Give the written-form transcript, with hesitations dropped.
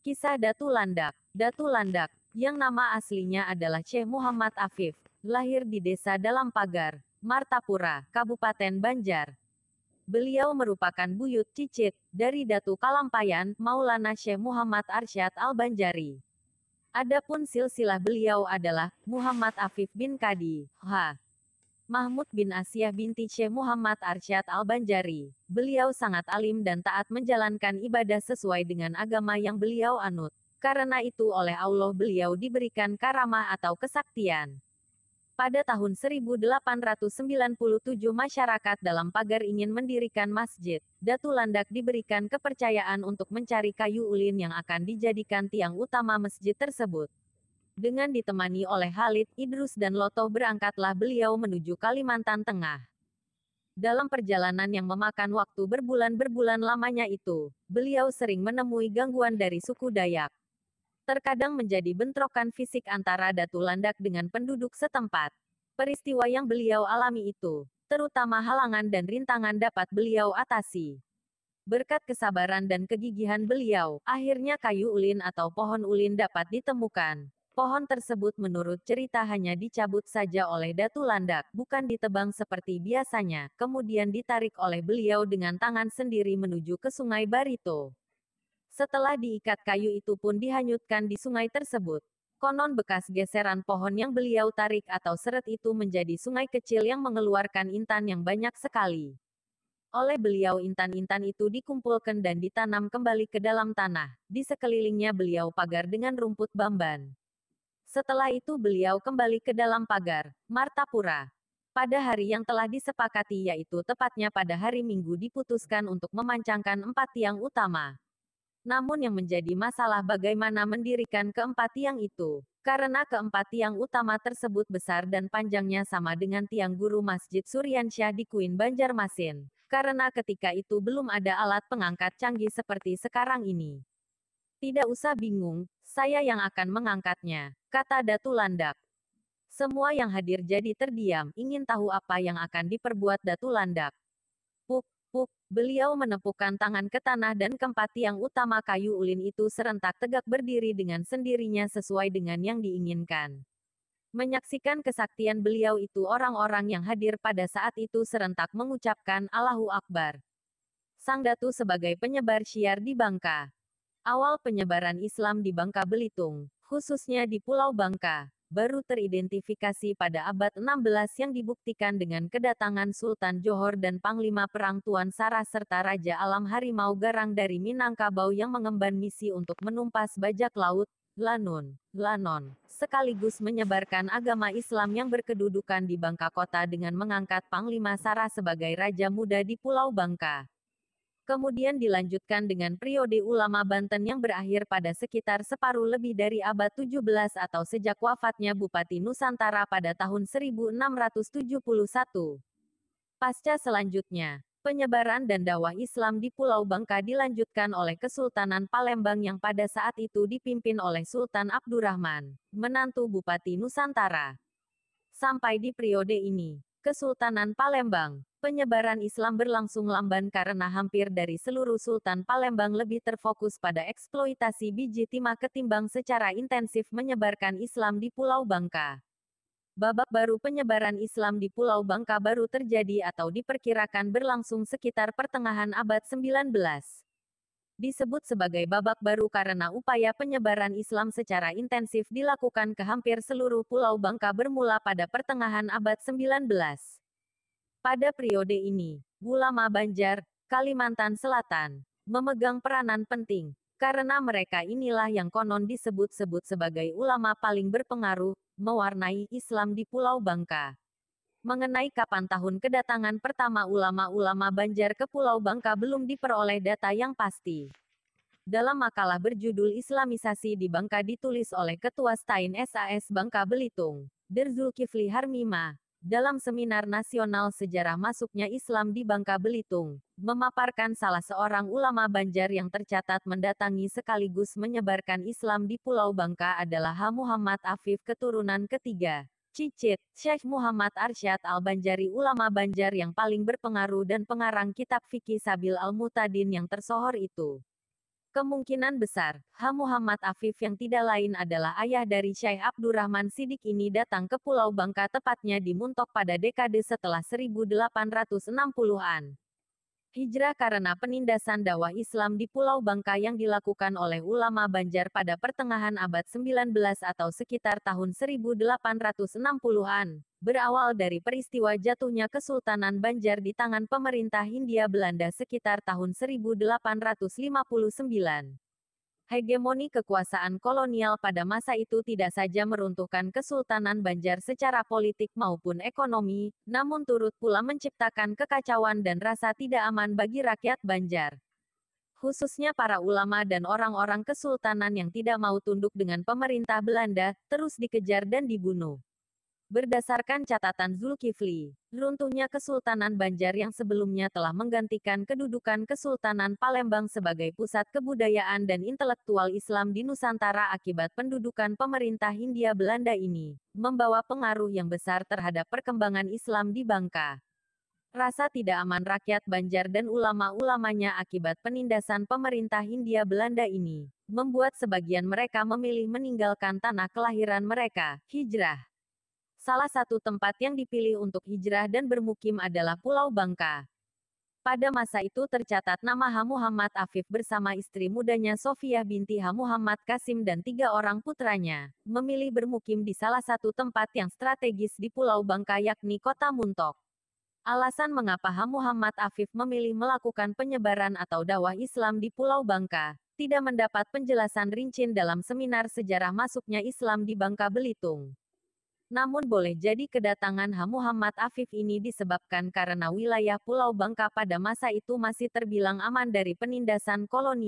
Kisah Datu Landak. Datu Landak, yang nama aslinya adalah Syekh Muhammad Afif, lahir di Desa Dalam Pagar, Martapura, Kabupaten Banjar. Beliau merupakan buyut cicit dari Datu Kalampayan, Maulana Syekh Muhammad Arsyad Al-Banjari. Adapun silsilah beliau adalah Muhammad Afif bin Kadi, H. Mahmud bin Asiyah binti Syekh Muhammad Arsyad Al-Banjari. Beliau sangat alim dan taat menjalankan ibadah sesuai dengan agama yang beliau anut. Karena itu oleh Allah beliau diberikan karamah atau kesaktian. Pada tahun 1897 masyarakat Dalam Pagar ingin mendirikan masjid. Datu Landak diberikan kepercayaan untuk mencari kayu ulin yang akan dijadikan tiang utama masjid tersebut. Dengan ditemani oleh Khalid, Idrus dan Loto berangkatlah beliau menuju Kalimantan Tengah. Dalam perjalanan yang memakan waktu berbulan-berbulan lamanya itu, beliau sering menemui gangguan dari suku Dayak. Terkadang menjadi bentrokan fisik antara Datu Landak dengan penduduk setempat. Peristiwa yang beliau alami itu, terutama halangan dan rintangan dapat beliau atasi. Berkat kesabaran dan kegigihan beliau, akhirnya kayu ulin atau pohon ulin dapat ditemukan. Pohon tersebut menurut cerita hanya dicabut saja oleh Datu Landak, bukan ditebang seperti biasanya, kemudian ditarik oleh beliau dengan tangan sendiri menuju ke Sungai Barito. Setelah diikat kayu itu pun dihanyutkan di sungai tersebut. Konon bekas geseran pohon yang beliau tarik atau seret itu menjadi sungai kecil yang mengeluarkan intan yang banyak sekali. Oleh beliau intan-intan itu dikumpulkan dan ditanam kembali ke dalam tanah. Di sekelilingnya beliau pagar dengan rumput bamban. Setelah itu beliau kembali ke dalam pagar, Martapura. Pada hari yang telah disepakati yaitu tepatnya pada hari Minggu diputuskan untuk memancangkan 4 tiang utama. Namun yang menjadi masalah bagaimana mendirikan keempat tiang itu. Karena keempat tiang utama tersebut besar dan panjangnya sama dengan tiang guru Masjid Suryansyah di Kuin Banjarmasin. Karena ketika itu belum ada alat pengangkat canggih seperti sekarang ini. Tidak usah bingung, saya yang akan mengangkatnya, kata Datu Landak. Semua yang hadir jadi terdiam, ingin tahu apa yang akan diperbuat Datu Landak. Puk, puk, beliau menepukkan tangan ke tanah dan keempat tiang utama kayu ulin itu serentak tegak berdiri dengan sendirinya sesuai dengan yang diinginkan. Menyaksikan kesaktian beliau itu orang-orang yang hadir pada saat itu serentak mengucapkan Allahu Akbar. Sang Datu sebagai penyebar syiar di Bangka. Awal penyebaran Islam di Bangka Belitung, khususnya di Pulau Bangka, baru teridentifikasi pada abad 16 yang dibuktikan dengan kedatangan Sultan Johor dan Panglima Perang Tuan Sarah serta Raja Alam Harimau Garang dari Minangkabau yang mengemban misi untuk menumpas bajak laut, Lanon, sekaligus menyebarkan agama Islam yang berkedudukan di Bangka Kota dengan mengangkat Panglima Sarah sebagai Raja Muda di Pulau Bangka. Kemudian dilanjutkan dengan periode ulama Banten yang berakhir pada sekitar separuh lebih dari abad 17 atau sejak wafatnya Bupati Nusantara pada tahun 1671. Pasca selanjutnya, penyebaran dan dakwah Islam di Pulau Bangka dilanjutkan oleh Kesultanan Palembang yang pada saat itu dipimpin oleh Sultan Abdurrahman, menantu Bupati Nusantara. Sampai di periode ini, Kesultanan Palembang, penyebaran Islam berlangsung lamban karena hampir dari seluruh Sultan Palembang lebih terfokus pada eksploitasi biji timah ketimbang secara intensif menyebarkan Islam di Pulau Bangka. Babak baru penyebaran Islam di Pulau Bangka baru terjadi atau diperkirakan berlangsung sekitar pertengahan abad 19. Disebut sebagai babak baru karena upaya penyebaran Islam secara intensif dilakukan ke hampir seluruh Pulau Bangka bermula pada pertengahan abad 19. Pada periode ini, ulama Banjar, Kalimantan Selatan, memegang peranan penting, karena mereka inilah yang konon disebut-sebut sebagai ulama paling berpengaruh, mewarnai Islam di Pulau Bangka. Mengenai kapan tahun kedatangan pertama ulama-ulama Banjar ke Pulau Bangka belum diperoleh data yang pasti. Dalam makalah berjudul Islamisasi di Bangka ditulis oleh Ketua Stain SAS Bangka Belitung, Der Zulkifli Harmima, dalam Seminar Nasional Sejarah Masuknya Islam di Bangka Belitung, memaparkan salah seorang ulama Banjar yang tercatat mendatangi sekaligus menyebarkan Islam di Pulau Bangka adalah H. Muhammad Afif keturunan ketiga. Cicit, Syekh Muhammad Arsyad Al-Banjari ulama Banjar yang paling berpengaruh dan pengarang kitab fikih Sabil Al-Mutadin yang tersohor itu. Kemungkinan besar, H. Muhammad Afif yang tidak lain adalah ayah dari Syekh Abdurrahman Siddiq ini datang ke Pulau Bangka tepatnya di Muntok pada dekade setelah 1860-an. Hijrah karena penindasan dakwah Islam di Pulau Bangka yang dilakukan oleh ulama Banjar pada pertengahan abad 19 atau sekitar tahun 1860-an, berawal dari peristiwa jatuhnya Kesultanan Banjar di tangan pemerintah Hindia Belanda sekitar tahun 1859. Hegemoni kekuasaan kolonial pada masa itu tidak saja meruntuhkan Kesultanan Banjar secara politik maupun ekonomi, namun turut pula menciptakan kekacauan dan rasa tidak aman bagi rakyat Banjar. Khususnya para ulama dan orang-orang kesultanan yang tidak mau tunduk dengan pemerintah Belanda, terus dikejar dan dibunuh. Berdasarkan catatan Zulkifli, runtuhnya Kesultanan Banjar yang sebelumnya telah menggantikan kedudukan Kesultanan Palembang sebagai pusat kebudayaan dan intelektual Islam di Nusantara akibat pendudukan pemerintah Hindia Belanda ini, membawa pengaruh yang besar terhadap perkembangan Islam di Bangka. Rasa tidak aman rakyat Banjar dan ulama-ulamanya akibat penindasan pemerintah Hindia Belanda ini, membuat sebagian mereka memilih meninggalkan tanah kelahiran mereka, hijrah. Salah satu tempat yang dipilih untuk hijrah dan bermukim adalah Pulau Bangka. Pada masa itu tercatat nama H. Muhammad Afif bersama istri mudanya Sofiah binti H. Muhammad Kasim dan 3 orang putranya, memilih bermukim di salah satu tempat yang strategis di Pulau Bangka yakni Kota Muntok. Alasan mengapa H. Muhammad Afif memilih melakukan penyebaran atau dakwah Islam di Pulau Bangka, tidak mendapat penjelasan rinci dalam seminar sejarah masuknya Islam di Bangka Belitung. Namun boleh jadi kedatangan H. Muhammad Afif ini disebabkan karena wilayah Pulau Bangka pada masa itu masih terbilang aman dari penindasan kolonial.